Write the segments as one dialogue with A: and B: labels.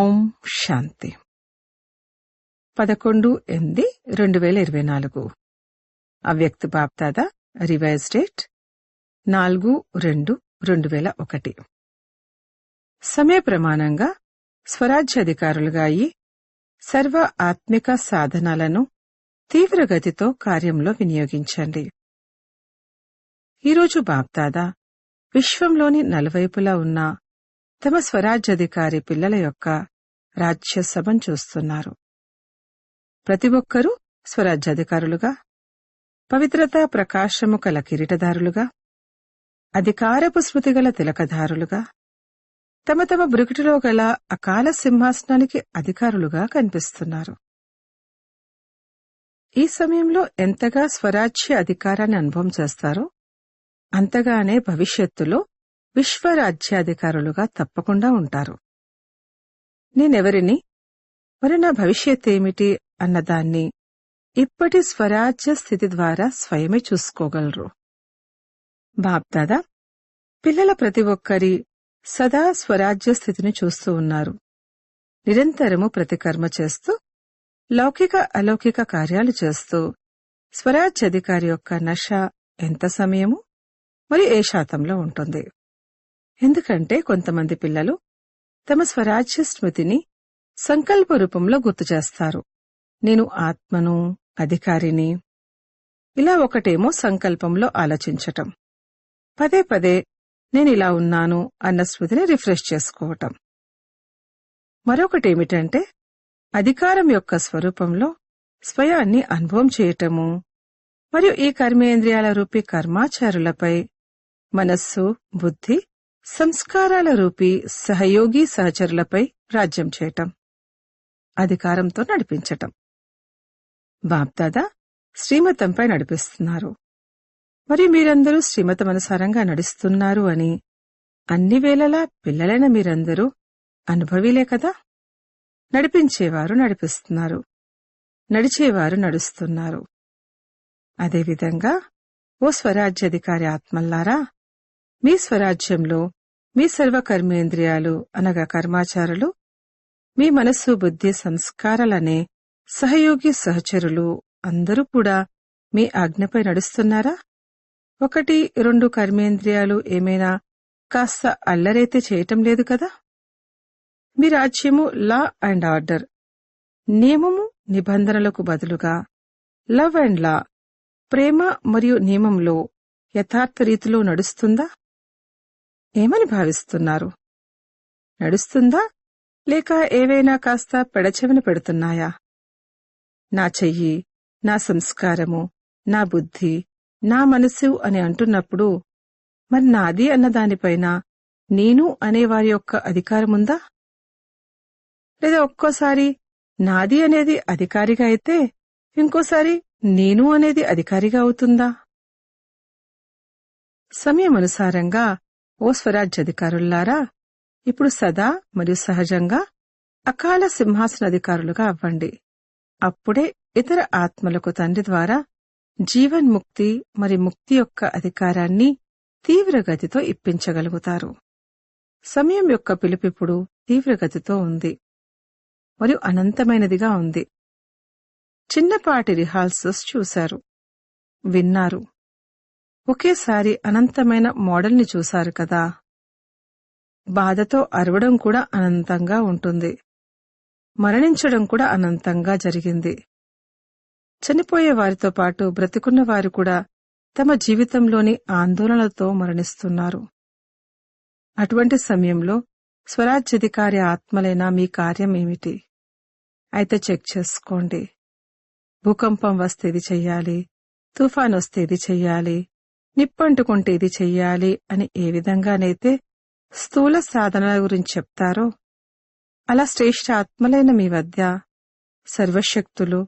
A: ఓం శాంతి 11/8/2024 అవ్యక్త BapDada revise date 4/2/2001. సమయ ప్రమాణంగా స్వరాజ్యాధికారులుగా అయి సర్వ ఆత్మిక సాధనాలను తీవ్రగతితో కార్యంలో వినియోగించండి. ఈరోజు బాప్దాదా విశ్వంలోని నలువైపులా ఉన్న తమ స్వరాజ్యాధికారి పిల్లల యొక్క రాజ్యసభను చూస్తున్నారు. ప్రతి ఒక్కరూ స్వరాజ్యాధికారులుగా, పవిత్రత ప్రకాశము కల కిరీటదారులుగా, అధికారపు స్మృతిగల తిలకధారులుగా, తమ తమ బ్రుకిటిలో గల అకాల సింహాసనానికి అధికారులుగా కనిపిస్తున్నారు. ఈ సమయంలో ఎంతగా స్వరాజ్య అధికారాన్ని అనుభవం చేస్తారో అంతగానే భవిష్యత్తులో విశ్వరాజ్యాధికారులుగా తప్పకుండా ఉంటారు. నేనెవరిని, మరి నా భవిష్యత్ ఏమిటి అన్నదాన్ని ఇప్పటి స్వరాజ్య స్థితి ద్వారా స్వయమే చూసుకోగలరు. బాప్దాదా పిల్లల ప్రతి ఒక్కరి సదా స్వరాజ్య స్థితిని చూస్తూ ఉన్నారు. నిరంతరము ప్రతికర్మ చేస్తూ, లౌకిక అలౌకిక కార్యాలు చేస్తూ స్వరాజ్యాధికారి యొక్క నష ఎంత సమయము మరి ఏ శాతంలో ఉంటుంది. ఎందుకంటే కొంతమంది పిల్లలు తమ స్వరాజ్య స్మృతిని సంకల్ప రూపంలో గుర్తు చేస్తారు. నేను ఆత్మను, అధికారిని. ఇలా ఒకటేమో సంకల్పంలో ఆలోచించటం, పదే పదే నేనిలా ఉన్నాను అన్న స్మృతిని రిఫ్రెష్ చేసుకోవటం. మరొకటేమిటంటే అధికారం యొక్క స్వరూపంలో స్వయాన్ని అనుభవం చేయటము మరియు ఈ కర్మేంద్రియాల రూపీ కర్మాచారులపై మనస్సు, బుద్ధి, సంస్కారాల రూపీ సహయోగి సహచరులపై రాజ్యం చేయటం, అధికారంతో నడిపించటం. బాప్దాదా శ్రీమతంపై నడిపిస్తున్నారు మరియు మీరందరూ శ్రీమతమనుసారంగా నడుస్తున్నారు అని అన్ని వేళలా పిల్లలైన మీరందరూ అనుభవీలే కదా. నడిపించేవారు నడిపిస్తున్నారు, నడిచేవారు నడుస్తున్నారు. అదేవిధంగా ఓ స్వరాజ్యాధికారి ఆత్మల్లారా, మీ స్వరాజ్యంలో మీ సర్వకర్మేంద్రియాలు అనగా కర్మాచారులు, మీ మనస్సు, బుద్ధి, సంస్కారాలనే సహయోగి సహచరులు అందరూ కూడా మీ ఆజ్ఞపై నడుస్తున్నారా? 1-2 కర్మేంద్రియాలు ఏమైనా కాస్త అల్లరైతే చేయటం లేదు కదా. మీ రాజ్యము లా అండ్ ఆర్డర్, నియమము నిబంధనలకు బదులుగా లవ్ అండ్ లా, ప్రేమ మరియు నియమంలో యథార్థ రీతిలో నడుస్తుందా? ఏమని భావిస్తున్నారు? నడుస్తుందా లేక ఏవైనా కాస్త పెడచెవిన పెడుతున్నాయా? నా చెయ్యి, నా సంస్కారము, నా బుద్ధి, నా మనసు అని అంటున్నప్పుడు మరి నాది అన్నదానిపైన నేను అనేవారి యొక్క అధికారముందా? లేదా ఒక్కోసారి నాది అనేది అధికారిగా అయితే ఇంకోసారి నేను అనేది అధికారిగా అవుతుందా? సమయమనుసారంగా ఓ స్వరాజ్యాధికారుల్లారా, ఇప్పుడు సదా మరియు సహజంగా అకాల సింహాసనాధికారులుగా అవ్వండి. అప్పుడే ఇతర ఆత్మలకు తండ్రి ద్వారా జీవన్ముక్తి మరి ముక్తి యొక్క అధికారాన్ని తీవ్రగతితో ఇప్పించగలుగుతారు. సమయం యొక్క పిలుపిప్పుడు తీవ్రగతితో ఉంది మరియు అనంతమైనదిగా ఉంది. చిన్నపాటి రిహార్సల్స్ చూశారు, విన్నారు. ఒకేసారి అనంతమైన మోడల్ని చూశారు కదా. బాధతో అరవడం కూడా అనంతంగా ఉంటుంది, మరణించడం కూడా అనంతంగా జరిగింది. చనిపోయే వారితో పాటు బ్రతికున్న వారు కూడా తమ జీవితంలోని ఆందోళనలతో మరణిస్తున్నారు. అటువంటి సమయంలో స్వరాజ్యాధికారి ఆత్మలైన మీ కార్యం ఏమిటి? అయితే చెక్ చేసుకోండి. భూకంపం వస్తే ఇది చెయ్యాలి, తుఫాన్ వస్తే ఇది చెయ్యాలి, నిప్పంటుకుంటే ఇది చెయ్యాలి అని ఏ విధంగానైతే స్థూల సాధనల గురించి చెప్తారో అలా శ్రేష్ఠ ఆత్మలైన మీ వద్ద సర్వశక్తులు,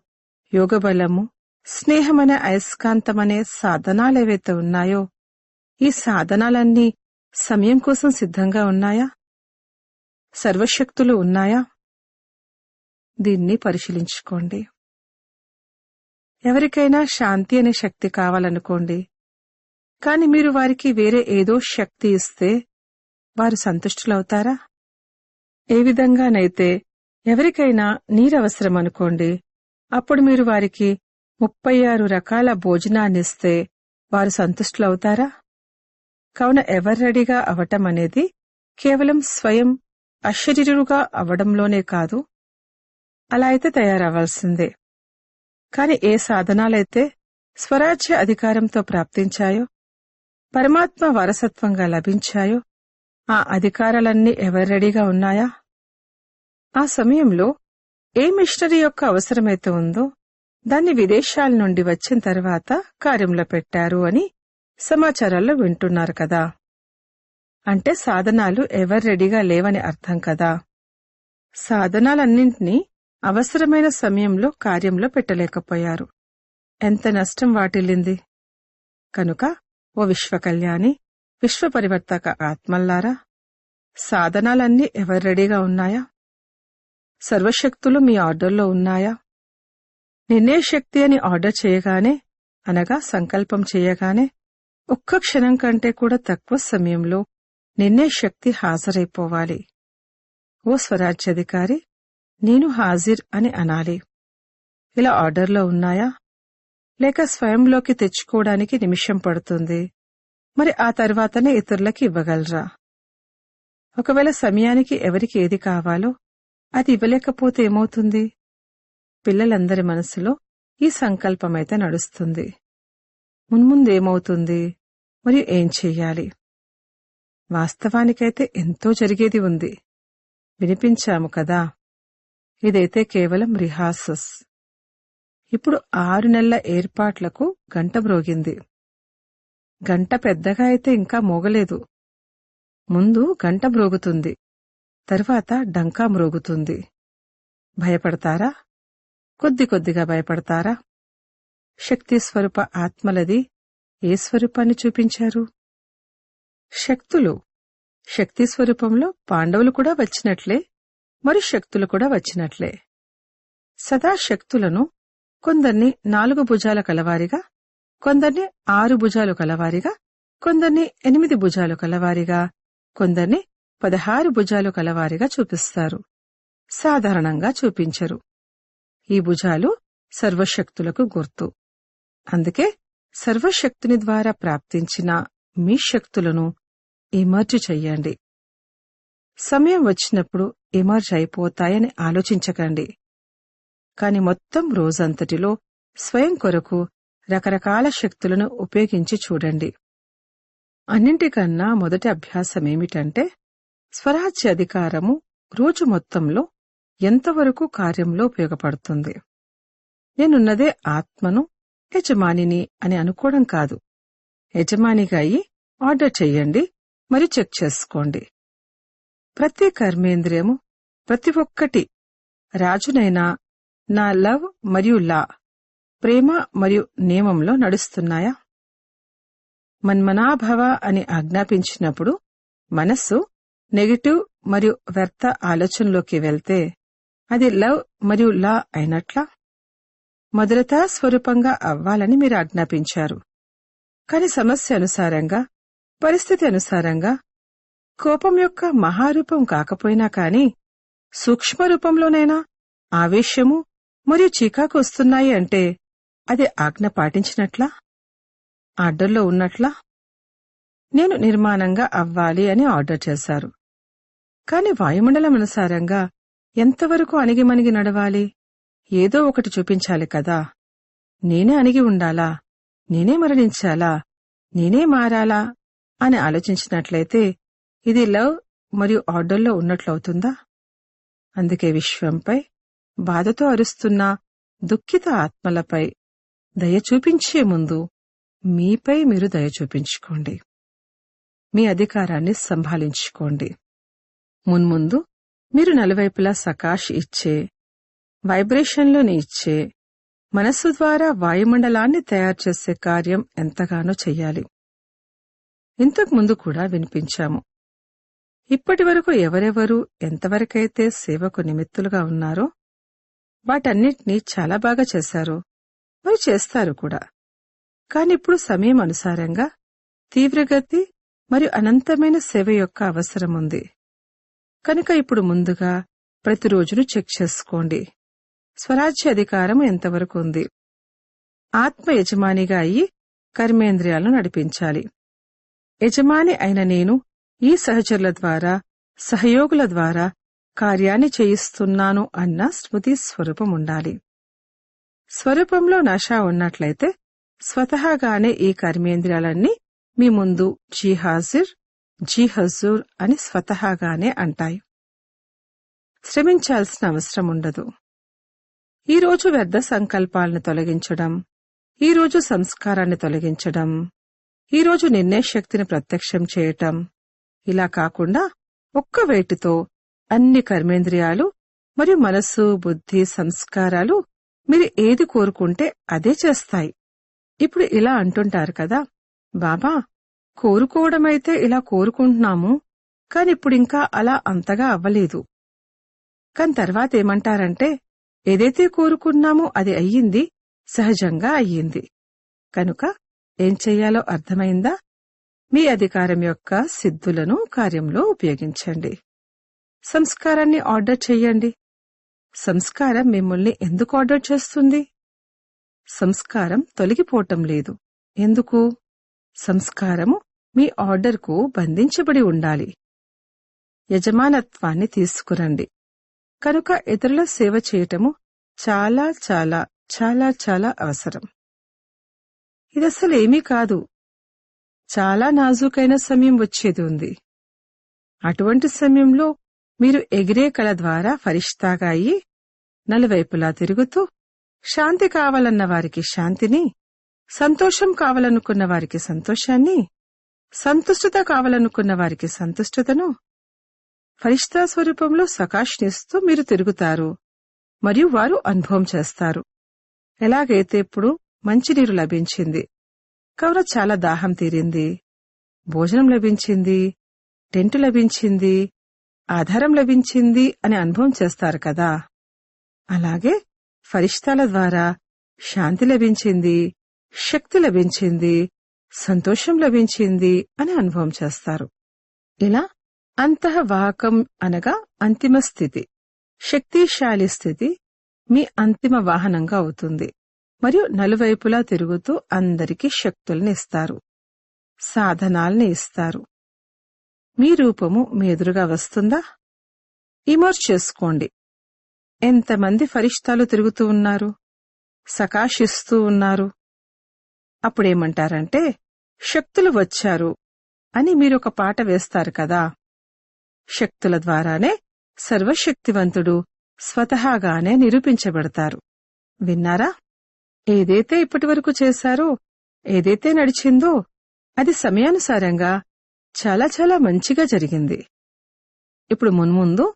A: యోగబలము, స్నేహమనే అయస్కాంతమనే సాధనాలేవైతే ఉన్నాయో ఈ సాధనాలన్నీ సమయం కోసం సిద్ధంగా ఉన్నాయా? సర్వశక్తులు ఉన్నాయా? దీన్ని పరిశీలించుకోండి. ఎవరికైనా శాంతి అనే శక్తి కావాలనుకోండి, కాని మీరు వారికి వేరే ఏదో శక్తి ఇస్తే వారు సంతుష్టులవుతారా? ఏ విధంగానైతే ఎవరికైనా నీరవసరమనుకోండి, అప్పుడు మీరు వారికి 36 రకాల భోజనాన్నిస్తే వారు సంతుష్టులవుతారా? కావున ఎవరు రెడీగా అవటం అనేది కేవలం స్వయం అశరీరుగా అవడంలోనే కాదు, అలా అయితే తయారవ్వాల్సిందే. కాని ఏ సాధనాలైతే స్వరాజ్య అధికారంతో ప్రాప్తించాయో, పరమాత్మ వారసత్వంగా లభించాయో, ఆ అధికారాలన్నీ ఎవరు రెడీగా ఉన్నాయా? ఆ సమయంలో ఏ మిషనరీ యొక్క అవసరమైతే ఉందో దాన్ని విదేశాల నుండి వచ్చిన తర్వాత కార్యంలో పెట్టారు అని సమాచారాల్లో వింటున్నారు కదా. అంటే సాధనాలు ఎవరు రెడీగా లేవని అర్థం కదా. సాధనాలన్నింటినీ అవసరమైన సమయంలో కార్యంలో పెట్టలేకపోయారు. ఎంత నష్టం వాటిల్లింది. కనుక ఓ విశ్వకళ్యాణి, విశ్వపరివర్తక ఆత్మల్లారా, సాధనాలన్నీ ఎవరు రెడీగా ఉన్నాయా? సర్వశక్తులు మీ ఆర్డర్లో ఉన్నాయా? నిర్ణయ శక్తి అని ఆర్డర్ చేయగానే, అనగా సంకల్పం చేయగానే, ఒక్క క్షణం కంటే కూడా తక్కువ సమయంలో నిర్ణయ శక్తి హాజరైపోవాలి. ఓ స్వరాజ్యాధికారి, నేను హాజిర్ అని అనాలి. ఇలా ఆర్డర్లో ఉన్నాయా? లేక స్వయంలోకి తెచ్చుకోవడానికి నిమిషం పడుతుంది, మరి ఆ తర్వాతనే ఇతరులకి ఇవ్వగలరా? ఒకవేళ సమయానికి ఎవరికి ఏది కావాలో అది ఇవ్వలేకపోతే ఏమవుతుంది? పిల్లలందరి మనసులో ఈ సంకల్పమైతే నడుస్తుంది. మున్ముందేమవుతుంది, మరియు ఏం చెయ్యాలి? వాస్తవానికైతే ఎంతో జరిగేది ఉంది. వినిపించాము కదా. ఇదైతే కేవలం రిహార్సల్స్. ఇప్పుడు 6 నెలల ఏర్పాట్లకు గంట మ్రోగింది. గంట పెద్దగా అయితే ఇంకా మోగలేదు. ముందు గంట మ్రోగుతుంది, తరువాత డంకా మ్రోగుతుంది. భయపడతారా? కొద్ది కొద్దిగా భయపడతారా? శక్తి స్వరూప ఆత్మలది ఏ స్వరూపాన్ని చూపించారు? శక్తులు. శక్తి స్వరూపంలో పాండవులు కూడా వచ్చినట్లే, మరి శక్తులు కూడా వచ్చినట్లే. సదా శక్తులను కొందర్ని 4 భుజాల కలవారిగా, కొందర్ని 6 భుజాలు కలవారిగా, కొందర్ని 8 భుజాలు కలవారిగా, కొందర్ని 16 భుజాలు కలవారిగా చూపిస్తారు. సాధారణంగా చూపించరు. ఈ భుజాలు సర్వశక్తులకు గుర్తు. అందుకే సర్వశక్తుని ద్వారా ప్రాప్తించిన మీ శక్తులను ఎమర్జ్ చెయ్యండి. సమయం వచ్చినప్పుడు ఎమర్జ్ అయిపోతాయని ఆలోచించకండి. కాని మొత్తం రోజంతటిలో స్వయం కొరకు రకరకాల శక్తులను ఉపయోగించి చూడండి. అన్నింటికన్నా మొదటి అభ్యాసమేమిటంటే, స్వరాజ్య అధికారము రోజు మొత్తంలో ఎంతవరకు కార్యంలో ఉపయోగపడుతుంది. నేనున్నదే ఆత్మను, యజమానిని అని అనుకోవడం కాదు. యజమానిగా అయి ఆర్డర్ చెయ్యండి, మరి చెక్ చేసుకోండి. ప్రతి కర్మేంద్రియము, ప్రతి ఒక్కటి రాజునైనా నా లవ్ మరియు లా, ప్రేమ మరియు నియమంలో నడుస్తున్నాయా? మన్మనాభవ అని ఆజ్ఞాపించినప్పుడు మనస్సు నెగటివ్ మరియు వ్యర్థ ఆలోచనలోకి వెళ్తే అది లవ్ మరియు లా అయినట్లా? మొదలత స్వరూపంగా అవ్వాలని మీరు ఆజ్ఞాపించారు. కాని సమస్య అనుసారంగా, పరిస్థితి అనుసారంగా, కోపం యొక్క మహారూపం కాకపోయినా కాని సూక్ష్మరూపంలోనైనా ఆవేశము మరియు చీకాకు వస్తున్నాయి అంటే అది ఆజ్ఞ పాటించినట్లా? ఆర్డర్లో ఉన్నట్లా? నేను నిర్మాణంగా అవ్వాలి అని ఆర్డర్ చేశారు. కాని వాయుమండలం అనుసారంగా ఎంతవరకు అణిగిమణిగి నడవాలి? ఏదో ఒకటి చూపించాలి కదా. నేనే అణిగి ఉండాలా? నేనే మరణించాలా? నేనే మారాలా అని ఆలోచించినట్లయితే ఇది లవ్ మరియు ఆర్డర్లో ఉన్నట్లవుతుందా? అందుకే విశ్వంపై బాధతో అరుస్తున్న దుఃఖిత ఆత్మలపై దయ చూపించే ముందు మీపై మీరు దయ చూపించుకోండి. మీ అధికారాన్ని సంభాళించుకోండి. మున్ముందు మీరు నలువైపులా సకాష్ ఇచ్చే, వైబ్రేషన్లోని ఇచ్చే, మనస్సు ద్వారా వాయుమండలాన్ని తయారు చేసే కార్యం ఎంతగానో చెయ్యాలి. ఇంతకు ముందు కూడా వినిపించాము. ఇప్పటివరకు ఎవరెవరు ఎంతవరకైతే సేవకు నిమిత్తులుగా ఉన్నారో వాటన్నిటినీ చాలా బాగా చేశారు, మరి చేస్తారు కూడా. కానిప్పుడు సమయం అనుసారంగా తీవ్రగతి మరియు అనంతమైన సేవ యొక్క అవసరముంది. కనుక ఇప్పుడు ముందుగా ప్రతిరోజును చెక్ చేసుకోండి. స్వరాజ్య అధికారం ఎంతవరకు ఉంది? ఆత్మ యజమానిగా అయ్యి కర్మేంద్రియాలను నడిపించాలి. యజమాని అయిన నేను ఈ సహచరుల ద్వారా, సహయోగుల ద్వారా కార్యాన్ని చేయిస్తున్నాను అన్న స్మృతి స్వరూపం ఉండాలి. స్వరూపంలో నష ఉన్నట్లయితే స్వతహాగానే ఈ కర్మేంద్రియాలన్నీ మీ ముందు జీ హాజిర్, జీ హజూర్ అని స్వతహాగానే అంటాయి. శ్రమించాల్సిన అవసరం ఉండదు. ఈరోజు వ్యర్థ సంకల్పాలను తొలగించడం, ఈరోజు సంస్కారాన్ని తొలగించడం, ఈరోజు నిర్ణయ శక్తిని ప్రత్యక్షం చేయటం, ఇలా కాకుండా ఒక్క వేటితో అన్ని కర్మేంద్రియాలు మరియు మనస్సు, బుద్ధి, సంస్కారాలు మీరు ఏది కోరుకుంటే అదే చేస్తాయి. ఇప్పుడు ఇలా అంటుంటారు కదా, బాబా కోరుకోవడమైతే ఇలా కోరుకుంటున్నాము, కానిప్పుడింకా అలా అంతగా అవ్వలేదు. కాని తర్వాత ఏమంటారంటే, ఏదైతే కోరుకున్నామో అది అయ్యింది, సహజంగా అయ్యింది. కనుక ఏం చెయ్యాలో అర్థమైందా? మీ అధికారం యొక్క సిద్ధులను కార్యంలో ఉపయోగించండి. సంస్కారాన్ని ఆర్డర్ చెయ్యండి. సంస్కారం మిమ్మల్ని ఎందుకు ఆర్డర్ చేస్తుంది? సంస్కారం తొలగిపోవటం లేదు. ఎందుకు? సంస్కారము మీ ఆర్డర్కు బంధించబడి ఉండాలి. యజమానత్వాన్ని తీసుకురండి. కనుక ఇతరుల సేవ చేయటము చాలా చాలా చాలా చాలా అవసరం. ఇదసలేమీ కాదు. చాలా నాజూకైన సమయం వచ్చేది ఉంది. అటువంటి సమయంలో మీరు ఎగిరే కళ ద్వారా ఫరిష్తాగా అయ్యి నలువైపులా తిరుగుతూ శాంతి కావాలన్న వారికి శాంతిని, సంతోషం కావాలనుకున్న వారికి సంతోషాన్ని, సంతుష్టత కావాలనుకున్న వారికి సంతుష్టతను ఫరిష్తా స్వరూపంలో సకాష్నిస్తూ మీరు తిరుగుతారు మరియు వారు అనుభవం చేస్తారు. ఎలాగైతే ఇప్పుడు మంచినీరు లభించింది, కావున చాలా దాహం తీరింది, భోజనం లభించింది, టెంటు లభించింది, ఆధారం లభించింది అని అనుభవం చేస్తారు కదా, అలాగే ఫరిష్తాల ద్వారా శాంతి లభించింది, శక్తి లభించింది, సంతోషం లభించింది అని అనుభవం చేస్తారు. ఇలా అంతఃవాహకం అనగా అంతిమ స్థితి, శక్తిశాలి స్థితి మీ అంతిమ వాహనంగా అవుతుంది. మరియు నలువైపులా తిరుగుతూ అందరికీ శక్తుల్ని ఇస్తారు, సాధనాల్ని ఇస్తారు. మీ రూపము మీ ఎదురుగా వస్తుందా? ఇమర్జ్ చేసుకోండి. ఎంతమంది ఫరిష్తాలు తిరుగుతూ ఉన్నారు, సకాశిస్తూ ఉన్నారు. అప్పుడేమంటారంటే, శక్తులు వచ్చారు అని మీరొక పాట వేస్తారు కదా. శక్తుల ద్వారానే సర్వశక్తివంతుడు స్వతహాగానే నిరూపించబడతారు. విన్నారా? ఏదైతే ఇప్పటివరకు చేశారో, ఏదైతే నడిచిందో అది సమయానుసారంగా చాలా చాలా మంచిగా జరిగింది. ఇప్పుడు మున్ముందు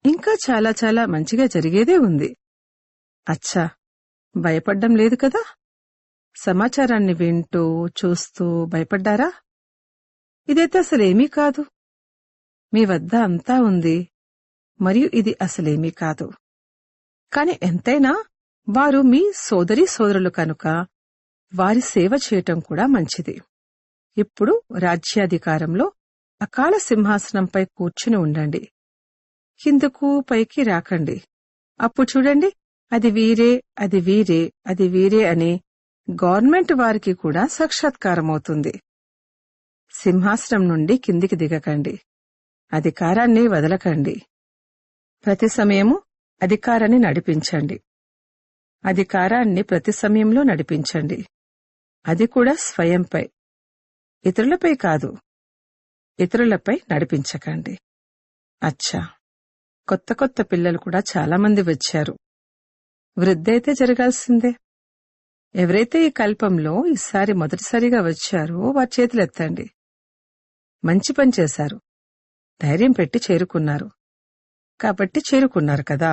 A: ఇంకా చాలా చాలా మంచిగా జరిగేదే ఉంది. అచ్చా, భయపడ్డం లేదు కదా? సమాచారాన్ని వింటూ చూస్తూ భయపడ్డారా? ఇదైతే అసలేమీ కాదు. మీ వద్ద అంతా ఉంది మరియు ఇది అసలేమీ కాదు. కాని ఎంతైనా వారు మీ సోదరీ సోదరులు కనుక వారి సేవ చేయటం కూడా మంచిది. ఇప్పుడు రాజ్యాధికారంలో అకాల సింహాసనంపై కూర్చుని ఉండండి. కిందకు పైకి రాకండి. అప్పుడు చూడండి, అది వీరే, అది వీరే, అది వీరే అని గవర్నమెంట్ వారికి కూడా సాక్షాత్కారమవుతుంది. సింహాసనం నుండి కిందికి దిగకండి. అధికారాన్ని వదలకండి. ప్రతి సమయము అధికారాన్ని నడిపించండి. అధికారాన్ని ప్రతి సమయంలో నడిపించండి. అది కూడా స్వయంపై, ఇతరులపై కాదు. ఇతరులపై నడిపించకండి. అచ్చా, కొత్త కొత్త పిల్లలు కూడా చాలామంది వచ్చారు. వృద్ధైతే జరగాల్సిందే. ఎవరైతే ఈ కల్పంలో ఈసారి మొదటిసారిగా వచ్చారో వారి చేతులెత్తండి. మంచి పని చేశారు. ధైర్యం పెట్టి చేరుకున్నారు కాబట్టి చేరుకున్నారు కదా.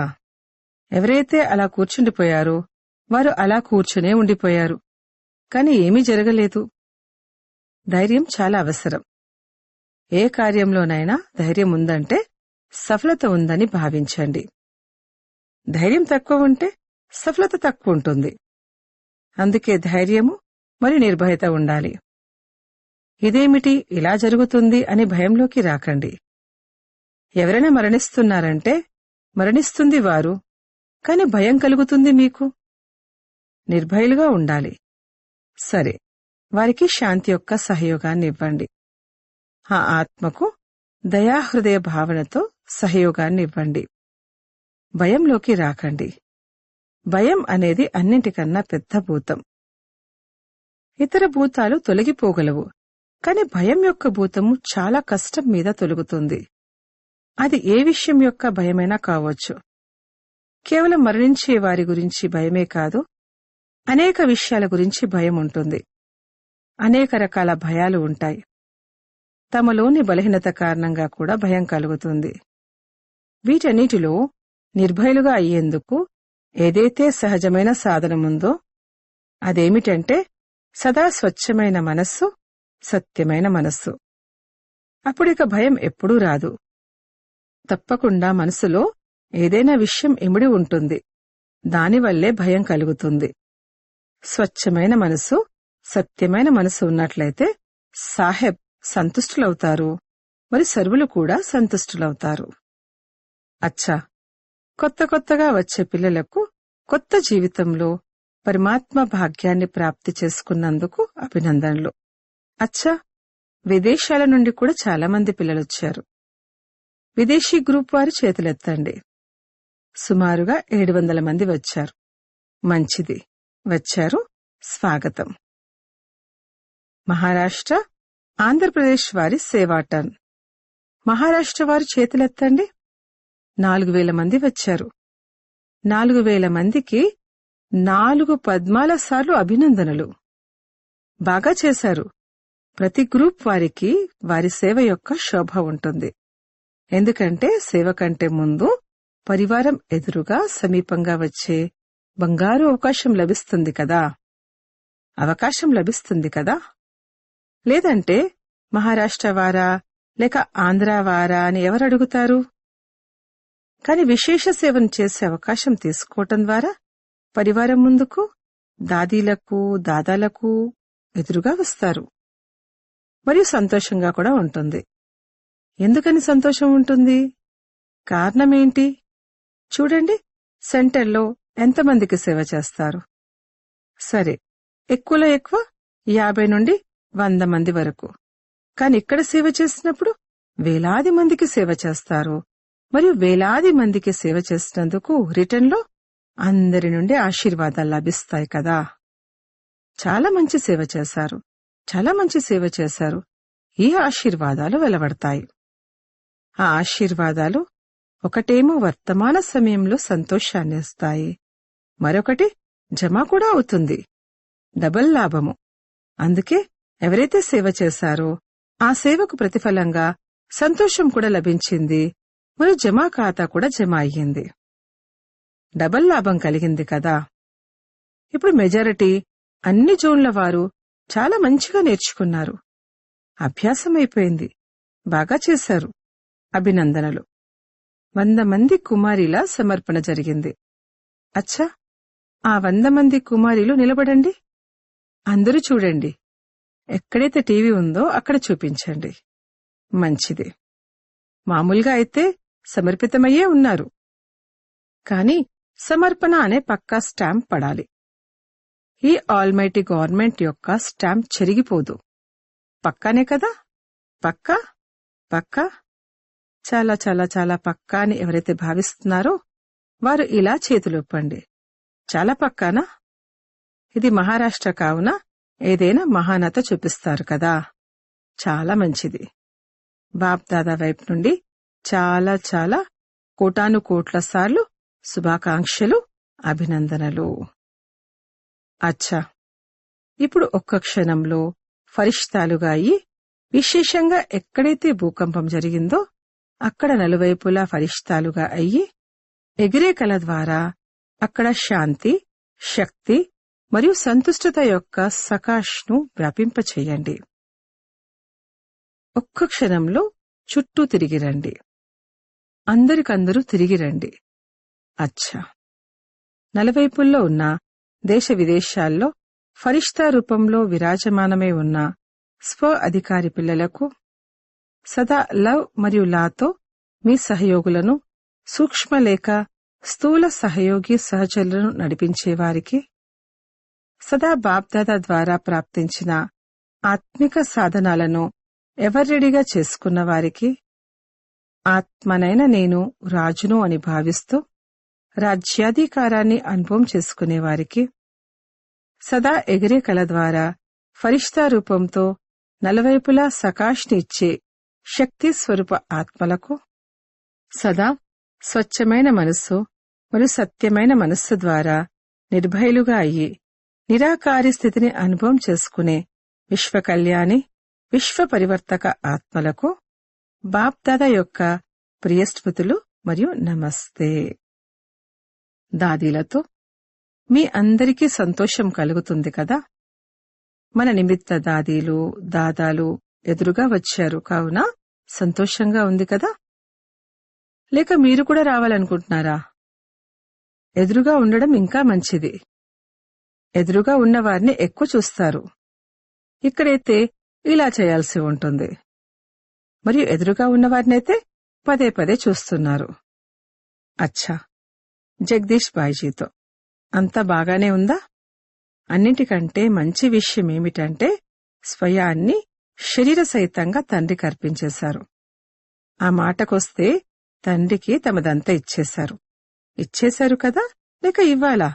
A: ఎవరైతే అలా కూర్చుండిపోయారో వారు అలా కూర్చునే ఉండిపోయారు, కాని ఏమీ జరగలేదు. ధైర్యం చాలా అవసరం. ఏ కార్యంలోనైనా ధైర్యం ఉందంటే సఫలత ఉందని భావించండి. ధైర్యం తక్కువ ఉంటే సఫలత తక్కువ ఉంటుంది. అందుకే ధైర్యము మరియు నిర్భయత ఉండాలి. ఇదేమిటి ఇలా జరుగుతుంది అని భయంలోకి రాకండి. ఎవరైనా మరణిస్తున్నారంటే మరణిస్తుంది వారు, కాని భయం కలుగుతుంది మీకు. నిర్భయులుగా ఉండాలి. సరే, వారికి శాంతి యొక్క సహయోగాన్ని ఇవ్వండి. ఆ ఆత్మకు దయాహృదయ భావనతో సహయోగాన్ని ఇవ్వండి. భయంలోకి రాకండి. భయం అనేది అన్నింటికన్నా పెద్ద భూతం. ఇతర భూతాలు తొలగిపోగలవు, కాని భయం యొక్క భూతము చాలా కష్టం మీద తొలగుతుంది. అది ఏ విషయం యొక్క భయమైనా కావచ్చు. కేవలం మరణించే వారి గురించి భయమే కాదు, అనేక విషయాల గురించి భయం ఉంటుంది. అనేక రకాల భయాలు ఉంటాయి. తమలోని బలహీనత కారణంగా కూడా భయం కలుగుతుంది. వీటన్నిటిలో నిర్భయులుగా అయ్యేందుకు ఏదైతే సహజమైన సాధనముందో అదేమిటంటే సదా స్వచ్ఛమైన మనస్సు, సత్యమైన మనస్సు. అప్పుడిక భయం ఎప్పుడూ రాదు. తప్పకుండా మనసులో ఏదైనా విషయం ఇమిడి ఉంటుంది. దానివల్లే భయం కలుగుతుంది. స్వచ్ఛమైన మనసు, సత్యమైన మనసు ఉన్నట్లయితే సాహెబ్ సంతుష్టులవుతారు, మరి సర్వులు కూడా సంతుష్టులవుతారు. అచ్చా, కొత్తగా వచ్చే పిల్లలకు కొత్త జీవితంలో పరమాత్మ భాగ్యాన్ని ప్రాప్తి చేసుకున్నందుకు అభినందనలు. అచ్చా, విదేశాల నుండి కూడా చాలామంది పిల్లలొచ్చారు. విదేశీ గ్రూప్ వారి చేతులెత్తండి. సుమారుగా 700 మంది వచ్చారు. మంచిది, వచ్చారు. స్వాగతం. మహారాష్ట్ర, ఆంధ్రప్రదేశ్ వారి సేవా టర్న్. మహారాష్ట్ర వారు చేతులెత్తండి. 4000 మంది వచ్చారు. 4000 మందికి 4 పద్మాల సార్లు అభినందనలు. బాగా చేశారు. ప్రతి గ్రూప్ వారికి వారి సేవ యొక్క శోభ ఉంటుంది. ఎందుకంటే సేవ కంటే ముందు పరివారం ఎదురుగా సమీపంగా వచ్చే బంగారు అవకాశం లభిస్తుంది కదా. లేదంటే మహారాష్ట్ర వారా లేక ఆంధ్రావారా అని ఎవరడుగుతారు? కాని విశేష సేవను చేసే అవకాశం తీసుకోవటం ద్వారా పరివారం ముందుకు దాదీలకు, దాదాలకు ఎదురుగా వస్తారు. మరియు సంతోషంగా కూడా ఉంటుంది. ఎందుకని సంతోషం ఉంటుంది? కారణమేంటి? చూడండి, సెంటర్లో ఎంతమందికి సేవ చేస్తారు? సరే, ఎక్కువలో ఎక్కువ 50 నుండి 100 మంది వరకు. కాని ఇక్కడ సేవ చేసినప్పుడు వేలాది మందికి సేవ చేస్తారు. మరియు వేలాది మందికి సేవ చేసినందుకు రిటర్న్లో అందరి నుండి ఆశీర్వాదాలు లభిస్తాయి కదా. చాలా మంచి సేవ చేశారు. ఈ ఆశీర్వాదాలు వెలువడతాయి. ఆ ఆశీర్వాదాలు ఒకటేమో వర్తమాన సమయంలో సంతోషాన్ని ఇస్తాయి, మరొకటి జమ కూడా అవుతుంది. డబల్ లాభము. అందుకే ఎవరైతే సేవ చేశారో ఆ సేవకు ప్రతిఫలంగా సంతోషం కూడా లభించింది, మరియు జమా ఖాతా కూడా జమ అయ్యింది. డబల్ లాభం కలిగింది కదా. ఇప్పుడు మెజారిటీ అన్ని జోన్ల వారు చాలా మంచిగా నేర్చుకున్నారు. అభ్యాసమైపోయింది. బాగా చేశారు. అభినందనలు. 100 మంది కుమారీల సమర్పణ జరిగింది. అచ్చా, ఆ 100 మంది కుమారీలు నిలబడండి. అందరూ చూడండి. ఎక్కడైతే టీవీ ఉందో అక్కడ చూపించండి. మంచిది. మామూలుగా అయితే సమర్పితమయ్యే ఉన్నారు. కాని సమర్పణ అనే పక్కా స్టాంప్ పడాలి. ఈ ఆల్మైటీ గవర్నమెంట్ యొక్క స్టాంప్ చెరిగిపోదు. పక్కానే కదా? పక్కా. చాలా చాలా చాలా పక్కా అని ఎవరైతే భావిస్తున్నారో వారు ఇలా చేతులొప్పండి. చాలా పక్కానా? ఇది మహారాష్ట్ర కావున ఏదైనా మహానత చూపిస్తారు కదా. చాలా మంచిది. బాప్ దాదా వైపు నుండి చాలా చాలా కోటానుకోట్ల సార్లు శుభాకాంక్షలు, అభినందనలు. అచ్చా, ఇప్పుడు ఒక్క క్షణంలో ఫరిష్తాలుగా అయి విశేషంగా ఎక్కడైతే భూకంపం జరిగిందో అక్కడ నలువైపులా ఫరిష్తాలుగా అయ్యి ఎగిరే కల ద్వారా అక్కడ శాంతి, శక్తి మరియు సంతుష్టత యొక్క సకాష్ను వ్యాపింపచేయండి. ఒక్క క్షణంలో చుట్టూ తిరిగిరండి. అందరికందరూ తిరిగిరండి. అచ్చా, నలువైపుల్లో ఉన్న దేశ విదేశాల్లో ఫరిష్తా రూపంలో విరాజమానమై ఉన్న స్వ అధికారి పిల్లలకు సదా లవ్ మరియు లాతో మీ సహయోగులను సూక్ష్మ లేక స్థూల సహయోగి సహచరులను నడిపించేవారికి, సదా బాప్దాదా ద్వారా ప్రాప్తించిన ఆత్మిక సాధనాలను ఎవర్రెడీగా చేసుకున్న వారికి, ఆత్మనైన నేను రాజును అని భావిస్తూ రాజ్యాధికారాన్ని అనుభవం చేసుకునేవారికి, సదా ఎగిరే కల ద్వారా ఫరిష్తా రూపంతో నలువైపులా సకాష్ని ఇచ్చే శక్తి స్వరూప ఆత్మలకు, సదా స్వచ్ఛమైన మనస్సు మరియు సత్యమైన మనస్సు ద్వారా నిర్భయులుగా అయ్యి నిరాకారి స్థితిని అనుభవం చేసుకునే విశ్వకళ్యాణి విశ్వ పరివర్తక ఆత్మలకు బాప్దాదా యొక్క ప్రియస్మృతులు మరియు నమస్తే. దాదీలతో మీ అందరికీ సంతోషం కలుగుతుంది కదా. మన నిమిత్త దాదీలు దాదాలు ఎదురుగా వచ్చారు కావున సంతోషంగా ఉంది కదా. లేక మీరు కూడా రావాలనుకుంటున్నారా? ఎదురుగా ఉండడం ఇంకా మంచిది. ఎదురుగా ఉన్నవారిని ఎక్కువ చూస్తారు. ఇక్కడైతే ఇలా చేయాల్సి ఉంటుంది, మరియు ఎదురుగా ఉన్నవారినైతే పదే పదే చూస్తున్నారు. అచ్చా, జగదీష్ బాయ్జీతో అంతా బాగానే ఉందా? అన్నింటికంటే మంచి విషయమేమిటంటే స్వయాన్ని శరీర సహితంగా తండ్రికి అర్పించేశారు. ఆ మాటకొస్తే తండ్రికి తమదంతా ఇచ్చేశారు. ఇచ్చేశారు కదా, లేక ఇవ్వాలా?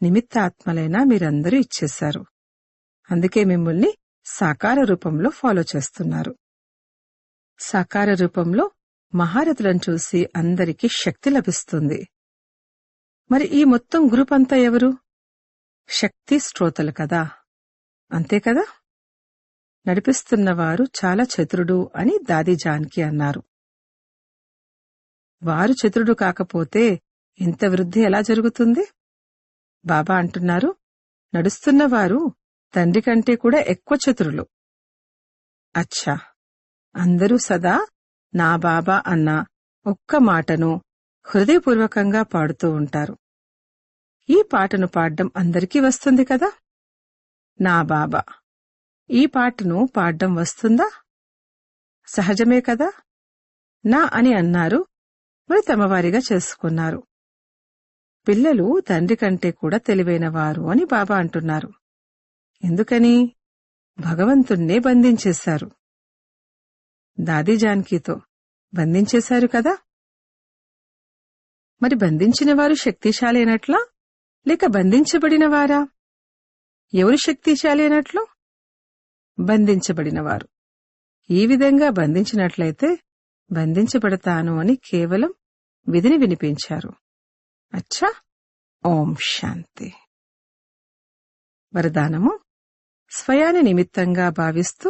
A: నిమిత్త ఆత్మలైనా మీరందరూ ఇచ్చేశారు. అందుకే మిమ్మల్ని సాకార రూపంలో ఫాలో చేస్తున్నారు. సాకార రూపంలో మహారథులను చూసి అందరికీ శక్తి లభిస్తుంది. మరి ఈ మొత్తం గ్రూప్ అంతా ఎవరు? శక్తి శ్రోతలు కదా, అంతే కదా. నడిపిస్తున్నవారు చాలా చతురుడు అని దాదీ జానకి అన్నారు. వారు చతురుడు కాకపోతే ఇంత వృద్ధి ఎలా జరుగుతుంది? బాబా అంటున్నారు, నడుస్తున్నవారు తండ్రి కంటే కూడా ఎక్కువ చతురులు. అచ్చా, అందరూ సదా నా బాబా అన్న ఒక్క మాటను హృదయపూర్వకంగా పాడుతూ ఉంటారు. ఈ పాటను పాడ్డం అందరికీ వస్తుంది కదా. నా బాబా, ఈ పాటను పాడ్డం వస్తుందా? సహజమే కదా. నా అని అన్నారు, మరి తమవారిగా చేసుకున్నారు. పిల్లలు తండ్రి కంటే కూడా తెలివైనవారు అని బాబా అంటున్నారు. ఎందుకని? భగవంతుణ్ణే బంధించేశారు. దాదీ జానకితో బంధించేశారు కదా. మరి బంధించినవారు శక్తిశాలి అయినట్లా, లేక బంధించబడినవారా? ఎవరు శక్తిశాలి అయినట్లు? బంధించబడినవారు. ఈ విధంగా బంధించినట్లయితే బంధించబడతాను అని కేవలం విధిని వినిపించారు. అచ్చా, ఓం శాంతి. వరదానము: స్వయాన్ని నిమిత్తంగా భావిస్తూ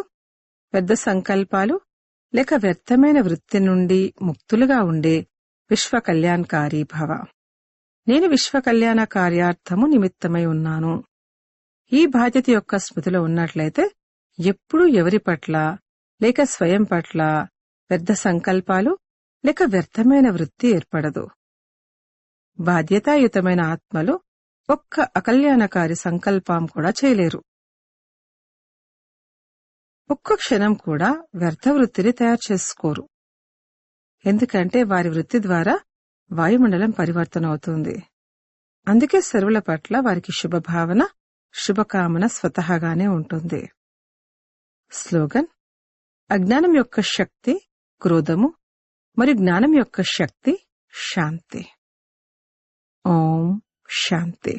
A: పెద్ద సంకల్పాలు లేక వ్యర్థమైన వృత్తి నుండి ముక్తులుగా ఉండే విశ్వ కళ్యాణకారి భవ. నేను విశ్వ కళ్యాణ కార్యార్థము నిమిత్తమై ఉన్నాను. ఈ బాధ్యత యొక్క స్మృతిలో ఉన్నట్లయితే ఎప్పుడూ ఎవరి పట్ల లేక స్వయం పట్ల వ్యర్థ సంకల్పాలు లేక వ్యర్థమైన వృత్తి ఏర్పడదు. బాధ్యతాయుతమైన ఆత్మలు ఒక్క అకల్యాణకారి సంకల్పం కూడా చేయలేరు. ఒక్క క్షణం కూడా వ్యర్థ వృత్తిని తయారు చేసుకోరు. ఎందుకంటే వారి వృత్తి ద్వారా వాయుమండలం పరివర్తన అవుతుంది. అందుకే సర్వుల పట్ల వారికి శుభభావన శుభకామన స్వతహాగానే ఉంటుంది. స్లోగన్: అజ్ఞానం యొక్క శక్తి క్రోధము మరియు జ్ఞానం యొక్క శక్తి శాంతి. ఓం శాంతి.